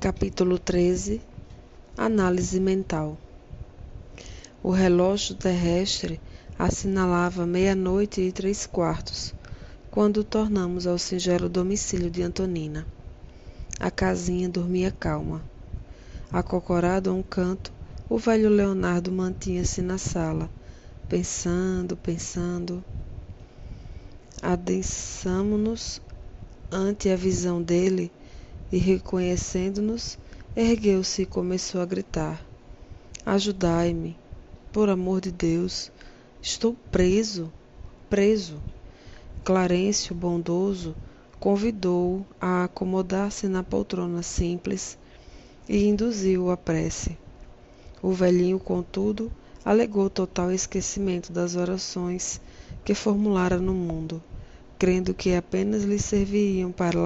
Capítulo 13. Análise mental. O relógio terrestre assinalava 00:03, quando tornamos ao singelo domicílio de Antonina. A casinha dormia calma. Acocorado a um canto, o velho Leonardo mantinha-se na sala, pensando. Adensamo-nos ante a visão dele e, reconhecendo-nos, ergueu-se e começou a gritar: Ajudai-me, por amor de Deus, estou preso. Clarencio, bondoso, convidou-o a acomodar-se na poltrona simples e induziu-o à prece. O velhinho, contudo, alegou total esquecimento das orações que formulara no mundo, crendo que apenas lhe serviriam para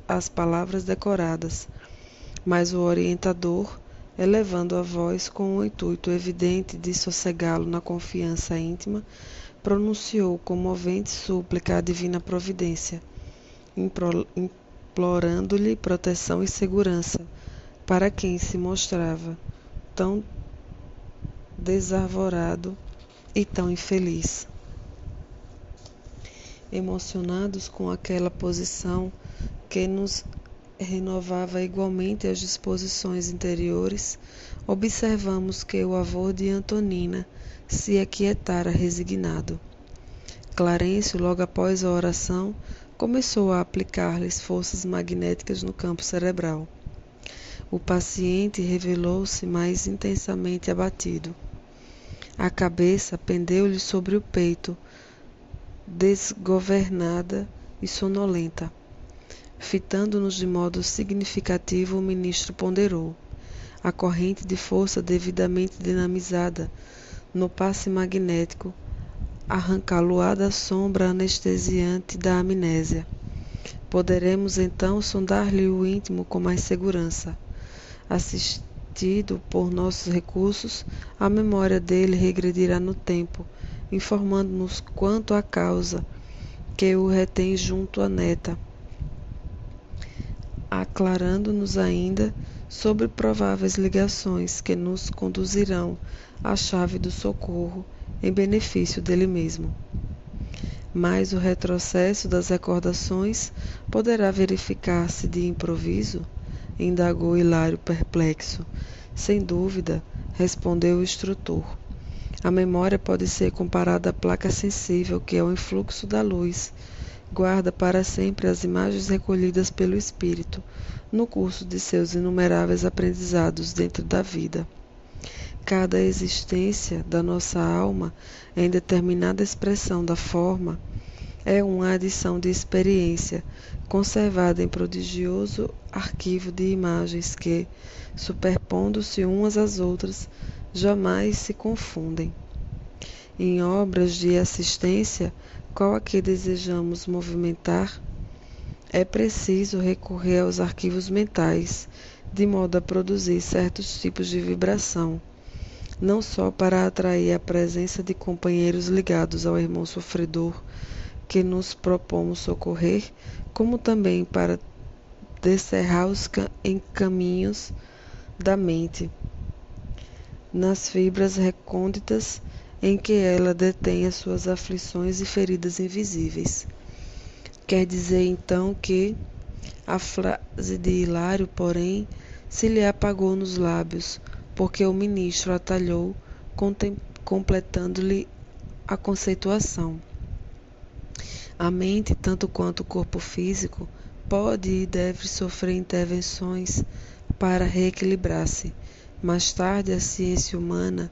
as palavras decoradas, mas o orientador, elevando a voz com o intuito evidente de sossegá-lo na confiança íntima, pronunciou comovente súplica à divina providência, implorando-lhe proteção e segurança para quem se mostrava tão desarvorado e tão infeliz. Emocionados com aquela posição que nos renovava igualmente as disposições interiores, observamos que o avô de Antonina se aquietara resignado. Clarencio, logo após a oração, começou a aplicar-lhes forças magnéticas no campo cerebral. O paciente revelou-se mais intensamente abatido. A cabeça pendeu-lhe sobre o peito, desgovernada e sonolenta. Fitando-nos de modo significativo, o ministro ponderou: a corrente de força devidamente dinamizada no passe magnético arrancá-lo-á da sombra anestesiante da amnésia. Poderemos então sondar-lhe o íntimo com mais segurança. Assistido por nossos recursos, a memória dele regredirá no tempo, informando-nos quanto à causa que o retém junto à neta, aclarando-nos ainda sobre prováveis ligações que nos conduzirão à chave do socorro em benefício dele mesmo. Mas o retrocesso das recordações poderá verificar-se de improviso? Indagou Hilário perplexo. Sem dúvida, respondeu o instrutor. A memória pode ser comparada à placa sensível que, ao influxo da luz, guarda para sempre as imagens recolhidas pelo espírito no curso de seus inumeráveis aprendizados dentro da vida. Cada existência da nossa alma, em determinada expressão da forma, é uma adição de experiência, conservada em prodigioso arquivo de imagens que, superpondo-se umas às outras, jamais se confundem. Em obras de assistência, qual a que desejamos movimentar, é preciso recorrer aos arquivos mentais, de modo a produzir certos tipos de vibração, não só para atrair a presença de companheiros ligados ao irmão sofredor que nos propomos socorrer, como também para descerrar os encaminhos da mente, nas fibras recônditas em que ela detém as suas aflições e feridas invisíveis. Quer dizer, então, que a frase de Hilário, porém, se lhe apagou nos lábios, porque o ministro atalhou, completando-lhe a conceituação. A mente, tanto quanto o corpo físico, pode e deve sofrer intervenções para reequilibrar-se. Mais tarde, a ciência humana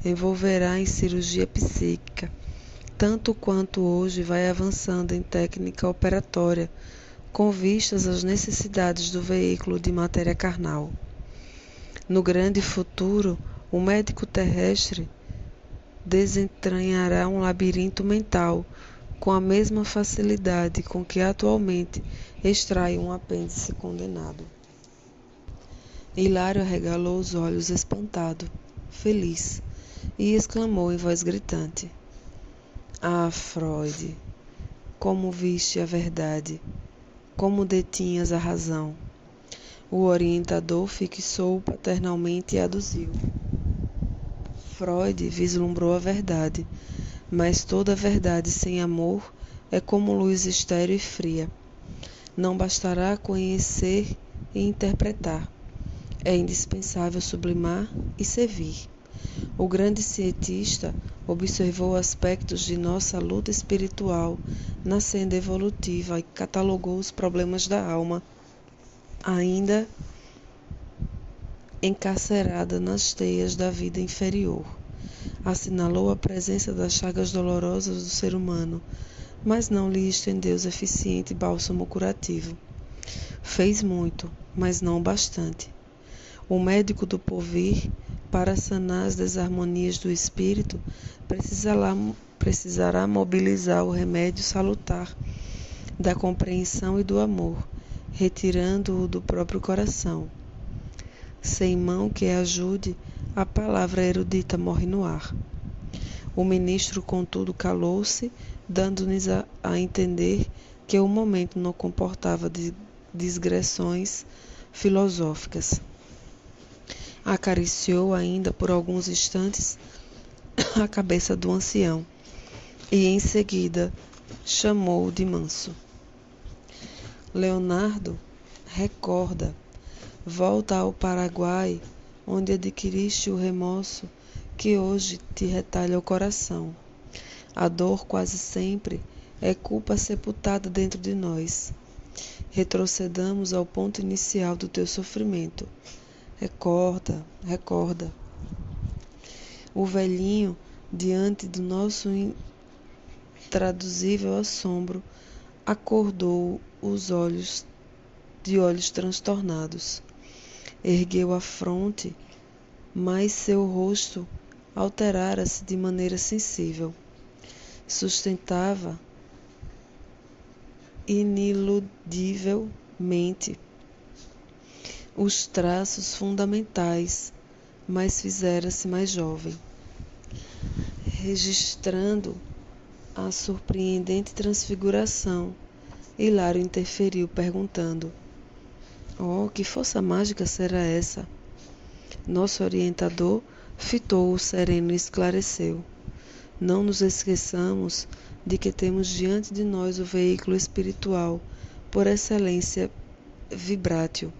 envolverá em cirurgia psíquica, tanto quanto hoje vai avançando em técnica operatória, com vistas às necessidades do veículo de matéria carnal. No grande futuro, o médico terrestre desentranhará um labirinto mental com a mesma facilidade com que atualmente extrai um apêndice condenado. Hilário arregalou os olhos espantado, feliz, e exclamou em voz gritante: Ah, Freud, como viste a verdade, como detinhas a razão. O orientador fixou-o paternalmente e aduziu. Freud vislumbrou a verdade, mas toda verdade sem amor é como luz estéril e fria. Não bastará conhecer e interpretar. É indispensável sublimar e servir. O grande cientista observou aspectos de nossa luta espiritual na senda evolutiva e catalogou os problemas da alma, ainda encarcerada nas teias da vida inferior. Assinalou a presença das chagas dolorosas do ser humano, mas não lhe estendeu o eficiente bálsamo curativo. Fez muito, mas não bastante. O médico do porvir, para sanar as desarmonias do espírito, precisará mobilizar o remédio salutar da compreensão e do amor, retirando-o do próprio coração. Sem mão que ajude, a palavra erudita morre no ar. O ministro, contudo, calou-se, dando-nos a entender que o momento não comportava digressões filosóficas. Acariciou ainda por alguns instantes a cabeça do ancião e, em seguida, chamou-o de manso. Leonardo, recorda, volta ao Paraguai, onde adquiriste o remorso que hoje te retalha o coração. A dor quase sempre é culpa sepultada dentro de nós. Retrocedamos ao ponto inicial do teu sofrimento. Recorda, recorda. O velhinho, diante do nosso intraduzível assombro, acordou os olhos de olhos transtornados. Ergueu a fronte, mas seu rosto alterara-se de maneira sensível. Sustentava ineludivelmente os traços fundamentais, mas fizera-se mais jovem. Registrando a surpreendente transfiguração, Hilário interferiu, perguntando: "Oh, que força mágica será essa?" Nosso orientador fitou-o sereno e esclareceu: "Não nos esqueçamos de que temos diante de nós o veículo espiritual, por excelência vibrátil.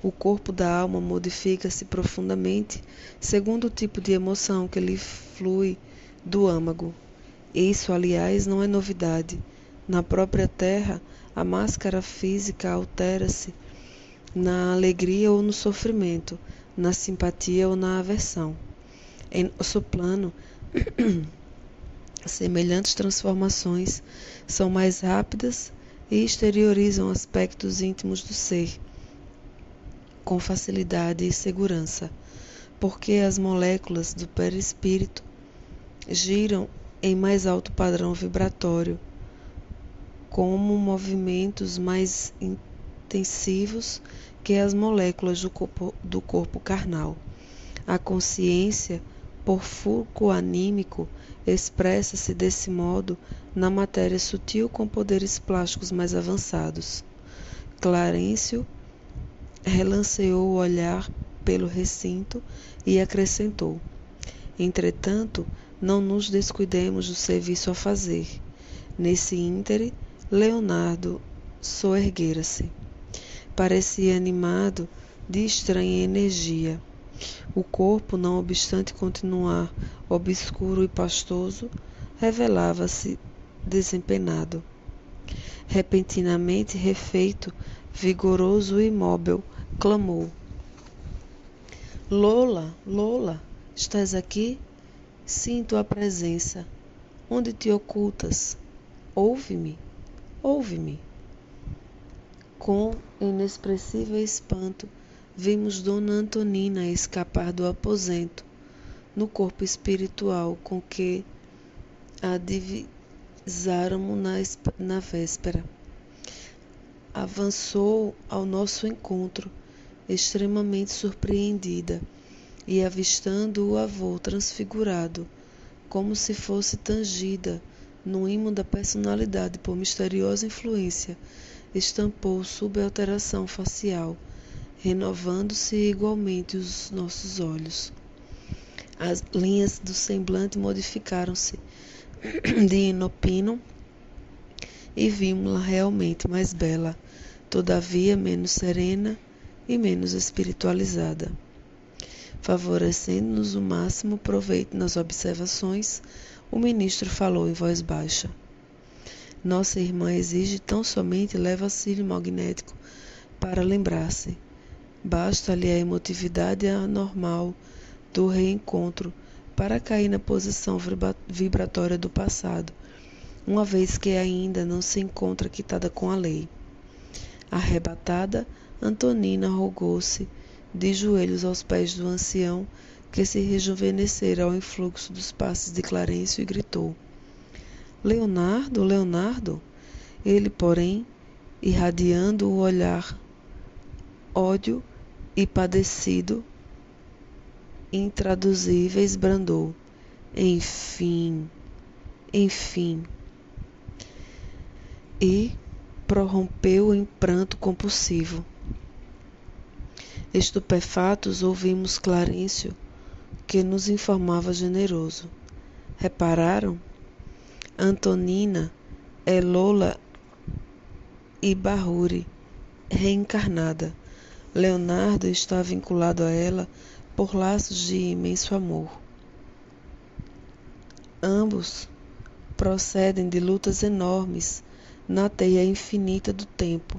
O corpo da alma modifica-se profundamente segundo o tipo de emoção que lhe flui do âmago. Isso, aliás, não é novidade. Na própria Terra, a máscara física altera-se na alegria ou no sofrimento, na simpatia ou na aversão. Em nosso plano, semelhantes transformações são mais rápidas e exteriorizam aspectos íntimos do ser com facilidade e segurança, porque as moléculas do perispírito giram em mais alto padrão vibratório, como movimentos mais intensivos que as moléculas do corpo carnal. A consciência, por fulcro anímico, expressa-se desse modo na matéria sutil com poderes plásticos mais avançados. Clarencio relanceou o olhar pelo recinto e acrescentou: "Entretanto, não nos descuidemos do serviço a fazer." Nesse íntere, Leonardo soerguera-se. Parecia animado de estranha energia. O corpo, não obstante continuar obscuro e pastoso, revelava-se desempenado. Repentinamente refeito, vigoroso e imóvel, clamou: "Lola, Lola, estás aqui? Sinto a presença. Onde te ocultas? Ouve-me, ouve-me." Com inexpressível espanto, vimos Dona Antonina escapar do aposento, no corpo espiritual com que a divisáramos na véspera. Avançou ao nosso encontro, extremamente surpreendida, e avistando o avô transfigurado, como se fosse tangida no imo da personalidade por misteriosa influência, estampou sob alteração facial, renovando-se igualmente os nossos olhos. As linhas do semblante modificaram-se de inopino e vimos-la realmente mais bela, todavia menos serena e menos espiritualizada. Favorecendo-nos o máximo proveito nas observações, o ministro falou em voz baixa. Nossa irmã exige tão somente leve auxílio magnético para lembrar-se. Basta-lhe a emotividade anormal do reencontro para cair na posição vibratória do passado, uma vez que ainda não se encontra quitada com a lei. Arrebatada, Antonina rogou-se de joelhos aos pés do ancião, que se rejuvenescera ao influxo dos passes de Clarencio, e gritou: Leonardo, Leonardo! Ele, porém, irradiando o olhar ódio e padecido intraduzíveis, brandou: Enfim, enfim! E prorrompeu em pranto compulsivo. Estupefatos, ouvimos Clarencio, que nos informava generoso. Repararam? Antonina é Lola Ibárruri, reencarnada. Leonardo está vinculado a ela por laços de imenso amor. Ambos procedem de lutas enormes na teia infinita do tempo.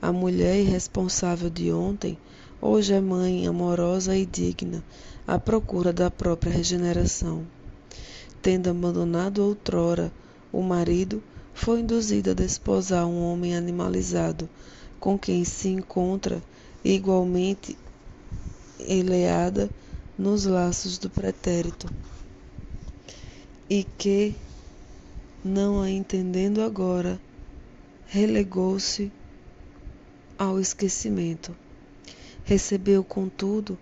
A mulher irresponsável de ontem, hoje é mãe amorosa e digna, à procura da própria regeneração. Tendo abandonado outrora o marido, foi induzida a desposar um homem animalizado, com quem se encontra igualmente enleada nos laços do pretérito, e que, não a entendendo agora, relegou-se ao esquecimento. Recebeu, contudo,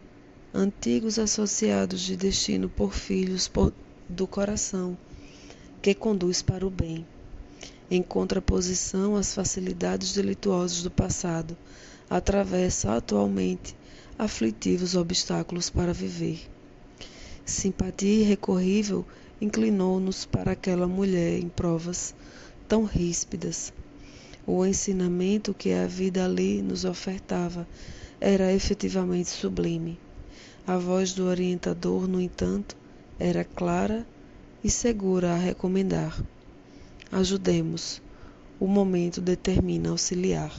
antigos associados de destino por filhos do coração, que conduz para o bem, em contraposição às facilidades delituosas do passado, atravessa atualmente aflitivos obstáculos para viver. Simpatia irrecorrível inclinou-nos para aquela mulher em provas tão ríspidas. O ensinamento que a vida ali nos ofertava era efetivamente sublime. A voz do orientador, no entanto, era clara e segura a recomendar. Ajudemos. O momento determina auxiliar.